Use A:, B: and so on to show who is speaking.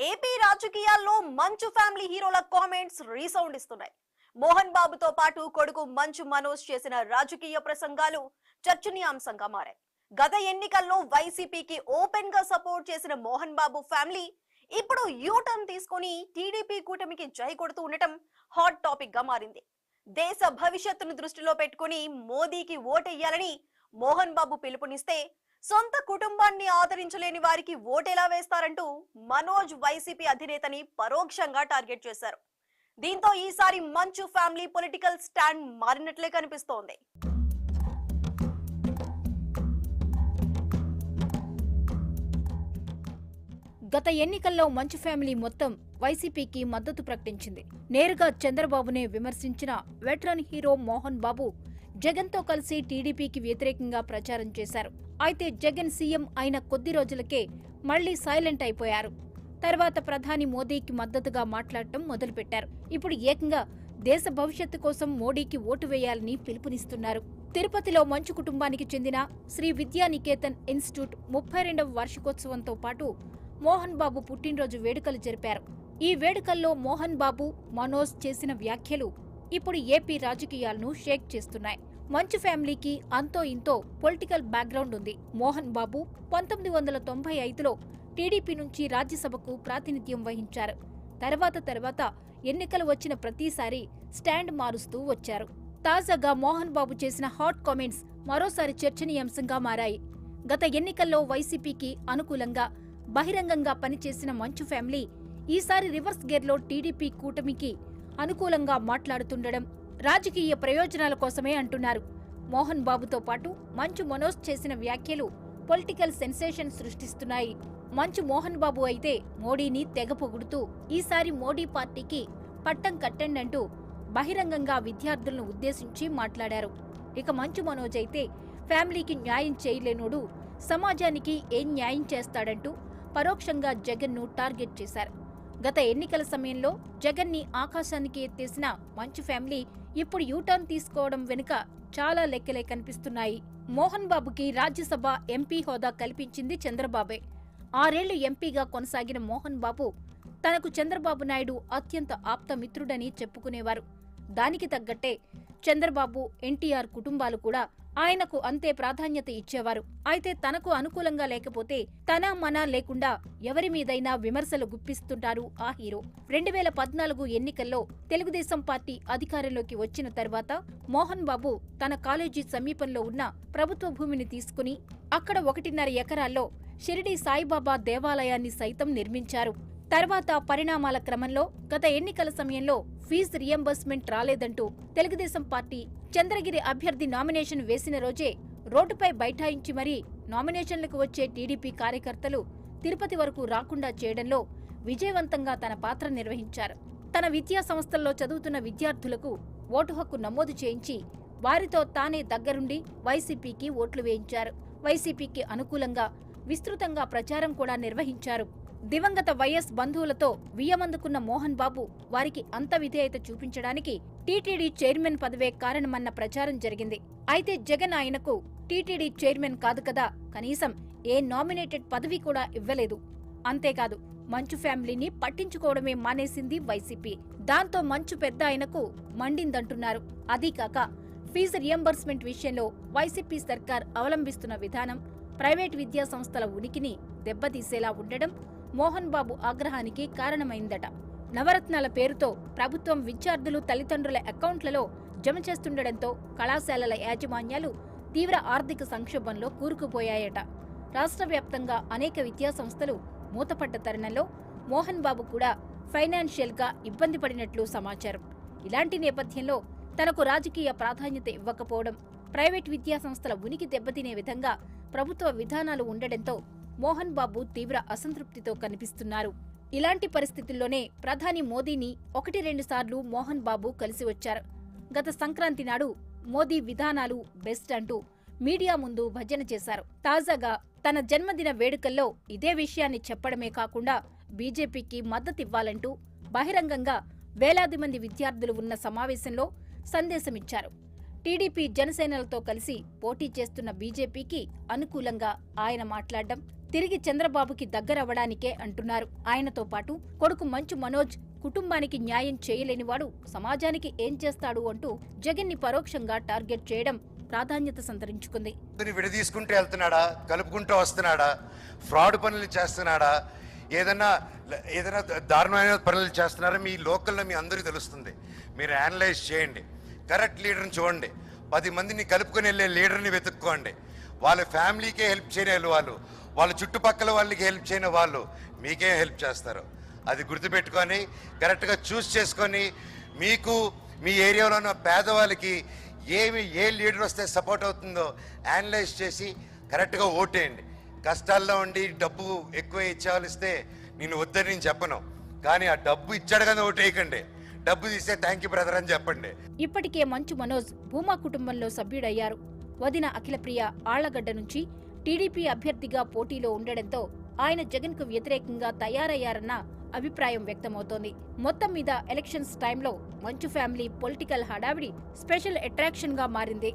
A: AP రాజకీయాల్లో మంచు family హీరోల కామెంట్స్ రీసౌండ్ ఇస్తున్నాయి. మోహన్ బాబుతో పాటు కొడుకు మంచు మనోజ్ చేసిన రాజకీయ ప్రసంగాలు చర్చనీయాంశంగా మారాయి. గత ఎన్నికల్లో వైసీపీకి ఓపెన్ గా సపోర్ట్ చేసిన మోహన్ బాబు ఫ్యామిలీ ఇప్పుడు యూటర్న్ తీసుకుని టీడీపీ కూటమికి జై కొడుతూ ఉండటం హాట్ టాపిక్ గా మారింది. దేశ భవిష్యత్తును దృష్టిలో పెట్టుకుని మోదీకి ఓటెయ్యాలని మోహన్ బాబు పిలుపునిస్తే సొంత కుటుంబాన్ని ఆదరించలేని వారికి ఓటెలా వేస్తారంటూ మనోజ్ వైసీపీ అధినేతని పరోక్షంగా టార్గెట్ చేశారు. దీంతో ఈసారి మంచు ఫ్యామిలీ పొలిటికల్ స్టాండ్ మారినట్లే కనిపిస్తోంది.
B: గత ఎన్నికల్లో మంచు ఫ్యామిలీ మొత్తం వైసీపీకి మద్దతు ప్రకటించింది. నేరుగా చంద్రబాబునే విమర్శించిన వెటరన్ హీరో మోహన్ బాబు జగన్తో కలిసి టీడీపీకి వ్యతిరేకంగా ప్రచారం చేశారు. అయితే జగన్ సీఎం అయిన కొద్ది రోజులకే మళ్లీ సైలెంట్ అయిపోయారు. తర్వాత ప్రధాని మోదీకి మద్దతుగా మాట్లాడటం మొదలుపెట్టారు. ఇప్పుడు ఏకంగా దేశ భవిష్యత్తు కోసం మోడీకి ఓటు వేయాలని పిలుపునిస్తున్నారు. తిరుపతిలో మంచు కుటుంబానికి చెందిన శ్రీ విద్యానికేతన్ ఇన్స్టిట్యూట్ 32వ వార్షికోత్సవంతో పాటు మోహన్ బాబు పుట్టినరోజు వేడుకలు జరిపారు. ఈ వేడుకల్లో మోహన్ బాబు, మనోజ్ చేసిన వ్యాఖ్యలు ఇప్పుడు ఏపీ రాజకీయాలను షేక్ చేస్తున్నాయి. మంచు ఫ్యామిలీకి అంతో ఇంతో పొలిటికల్ బ్యాక్గ్రౌండ్ ఉంది. మోహన్ బాబు 1995లో టీడీపీ నుంచి రాజ్యసభకు ప్రాతినిధ్యం వహించారు. తర్వాత ఎన్నికలు వచ్చిన ప్రతిసారి స్టాండ్ మారుస్తూ వచ్చారు. తాజాగా మోహన్ బాబు చేసిన హాట్ కామెంట్స్ మరోసారి చర్చనీయాంశంగా మారాయి. గత ఎన్నికల్లో వైసీపీకి అనుకూలంగా బహిరంగంగా పనిచేసిన మంచు ఫ్యామిలీ ఈసారి రివర్స్ గేర్లో టీడీపీ కూటమికి అనుకూలంగా మాట్లాడుతుండడం రాజకీయ ప్రయోజనాల కోసమే అంటున్నారు. మోహన్ బాబుతో పాటు మంచు మనోజ్ చేసిన వ్యాఖ్యలు పొలిటికల్ సెన్సేషన్ సృష్టిస్తున్నాయి. మంచు మోహన్ బాబు అయితే మోడీని తెగ పొగుడుతూ ఈసారి మోడీ పార్టీకి పట్టం కట్టండంటూ బహిరంగంగా విద్యార్థులను ఉద్దేశించి మాట్లాడారు. ఇక మంచు మనోజ్ అయితే ఫ్యామిలీకి న్యాయం చేయలేనోడు సమాజానికి ఏం న్యాయం చేస్తాడంటూ పరోక్షంగా జగన్ను టార్గెట్ చేశారు. గత ఎన్నికల సమయంలో జగన్ని ఆకాశానికి ఎత్తేసిన మంచు ఫ్యామిలీ ఇప్పుడు యూటర్న్ తీసుకోవడం వెనుక చాలా లెక్కలే కనిపిస్తున్నాయి. మోహన్ బాబుకి రాజ్యసభ ఎంపీ హోదా కల్పించింది చంద్రబాబే. 6 ఏళ్లు ఎంపీగా కొనసాగిన మోహన్ బాబు తనకు చంద్రబాబు నాయుడు అత్యంత ఆప్తమిత్రుడని చెప్పుకునేవారు. దానికి తగ్గట్టే చంద్రబాబు, ఎన్టీఆర్ కుటుంబాలు కూడా ఆయనకు అంతే ప్రాధాన్యత ఇచ్చేవారు. అయితే తనకు అనుకూలంగా లేకపోతే తన మన లేకుండా ఎవరి మీదైనా విమర్శలు గుప్పిస్తుంటారు ఆ హీరో. 2014 ఎన్నికల్లో తెలుగుదేశం పార్టీ అధికారంలోకి వచ్చిన తర్వాత మోహన్ బాబు తన కాలేజీ సమీపంలో ఉన్న ప్రభుత్వ భూమిని తీసుకుని అక్కడ 1.5 ఎకరాల్లో షిరిడి సాయిబాబా దేవాలయాన్ని సైతం నిర్మించారు. తర్వాత పరిణామాల క్రమంలో గత ఎన్నికల సమయంలో ఫీజు రియంబర్స్మెంట్ రాలేదంటూ తెలుగుదేశం పార్టీ చంద్రగిరి అభ్యర్థి నామినేషన్ వేసిన రోజే రోడ్డుపై బైఠాయించి మరీ నామినేషన్లకు వచ్చే టీడీపీ కార్యకర్తలు తిరుపతి వరకు రాకుండా చేయడంలో విజయవంతంగా తన పాత్ర నిర్వహించారు. తన విద్యా సంస్థల్లో చదువుతున్న విద్యార్థులకు ఓటు హక్కు నమోదు చేయించి వారితో తానే దగ్గరుండి వైసీపీకి ఓట్లు వేయించారు. వైసీపీకి అనుకూలంగా విస్తృతంగా ప్రచారం కూడా నిర్వహించారు. దివంగత వైఎస్ బంధువులతో వియ్యమందుకున్న మోహన్ బాబు వారికి అంత విధేయత చూపించడానికి టీటీడీ చైర్మన్ పదవే కారణమన్న ప్రచారం జరిగింది. అయితే జగన్ ఆయనకు టీటీడీ చైర్మన్ కాదు కదా, కనీసం ఏ నామినేటెడ్ పదవి కూడా ఇవ్వలేదు. అంతేకాదు మంచు ఫ్యామిలీని పట్టించుకోవడమే మానేసింది వైసీపీ. దాంతో మంచు పెద్ద ఆయనకు మండిందంటున్నారు. అదీకాక ఫీజు రియంబర్స్మెంట్ విషయంలో వైసీపీ సర్కార్ అవలంబిస్తున్న విధానం ప్రైవేట్ విద్యా సంస్థల ఉనికిని దెబ్బతీసేలా ఉండడం మోహన్ బాబు ఆగ్రహానికి కారణమైందట. నవరత్నాల పేరుతో ప్రభుత్వం విద్యార్థులు తల్లిదండ్రుల అకౌంట్లలో జమ చేస్తుండటంతో కళాశాలల యాజమాన్యాలు తీవ్ర ఆర్థిక సంక్షోభంలో కూరుకుపోయాయట. రాష్ట్ర వ్యాప్తంగా అనేక విద్యా సంస్థలు మూతపడ్డ తరుణంలో మోహన్ బాబు కూడా ఫైనాన్షియల్ గా ఇబ్బంది పడినట్లు సమాచారం. ఇలాంటి నేపథ్యంలో తనకు రాజకీయ ప్రాధాన్యత ఇవ్వకపోవడం, ప్రైవేట్ విద్యా సంస్థల ఉనికి దెబ్బతినే విధంగా ప్రభుత్వ విధానాలు ఉండడంతో మోహన్ బాబు తీవ్ర అసంతృప్తితో కనిపిస్తున్నారు. ఇలాంటి పరిస్థితుల్లోనే ప్రధాని మోదీని 1-2 సార్లు మోహన్ బాబు కలిసి వచ్చారు. గత సంక్రాంతి నాడు మోదీ విధానాలు బెస్ట్ అంటూ మీడియా ముందు భజన చేశారు. తాజాగా తన జన్మదిన వేడుకల్లో ఇదే విషయాన్ని చెప్పడమే కాకుండా బీజేపీకి మద్దతివ్వాలంటూ బహిరంగంగా వేలాది మంది విద్యార్థులు ఉన్న సమావేశంలో సందేశమిచ్చారు. టీడీపీ జనసేనలతో కలిసి పోటీ చేస్తున్న బీజేపీకి అనుకూలంగా ఆయన మాట్లాడడం తిరిగి చంద్రబాబుకి దగ్గరవ్వడానికే అంటున్నారు. ఆయనతో పాటు కొడుకు మంచు మనోజ్ కుటుంబానికి న్యాయం చేయలేనివాడు సమాజానికి ఏం చేస్తాడు అంటూ జగన్ ని పరోక్షంగా టార్గెట్ చేయడం ప్రాధాన్యత సంతరించుకుంది.
C: విడదీసుకుంటూ వెళ్తున్నాడా, కలుపుకుంటూ వస్తున్నాడా, ఫ్రాడ్ పనులు చేస్తున్నాడా, ఏదైనా దారుణమైన పనులు చేస్తున్నారా, మీ లోకల్లో మీ అందరికీ తెలుస్తుంది. మీరు అనలైజ్ చేయండి, కరెక్ట్ లీడర్ని చూడండి, 10 మందిని కలుపుకొని వెళ్ళే లీడర్ని వెతుక్కోండి. వాళ్ళ ఫ్యామిలీకే హెల్ప్ చేయని వాళ్ళు, వాళ్ళ చుట్టుపక్కల వాళ్ళకి హెల్ప్ చేయని వాళ్ళు మీకే హెల్ప్ చేస్తారు. అది గుర్తుపెట్టుకొని కరెక్ట్గా చూస్ చేసుకొని మీకు మీ ఏరియాలో ఉన్న పేదవాళ్ళకి ఏ లీడర్ వస్తే సపోర్ట్ అవుతుందో అనలైజ్ చేసి కరెక్ట్గా ఓటేయండి. కష్టాల్లో ఉండి డబ్బు ఎక్కువ ఇచ్చేవాళ్ళు ఇస్తే నేను వద్దని నేను చెప్పను, కానీ ఆ డబ్బు ఇచ్చాడు కదా ఓటేయకండి. డబ్బు తీస్తే థ్యాంక్ యూ బ్రదర్ అని చెప్పండి.
B: ఇప్పటికే మంచు మనోజ్ భూమా కుటుంబంలో సభ్యుడయ్యారు. వదిన అఖిలప్రియ ఆళ్లగడ్డ నుంచి టీడీపీ అభ్యర్థిగా పోటీలో ఉండడంతో ఆయన జగన్ కు వ్యతిరేకంగా తయారయ్యారన్న అభిప్రాయం వ్యక్తమవుతోంది. మొత్తం మీద ఎలక్షన్స్ టైంలో మంచు ఫ్యామిలీ పొలిటికల్ హడావిడి స్పెషల్ అట్రాక్షన్ గా మారింది.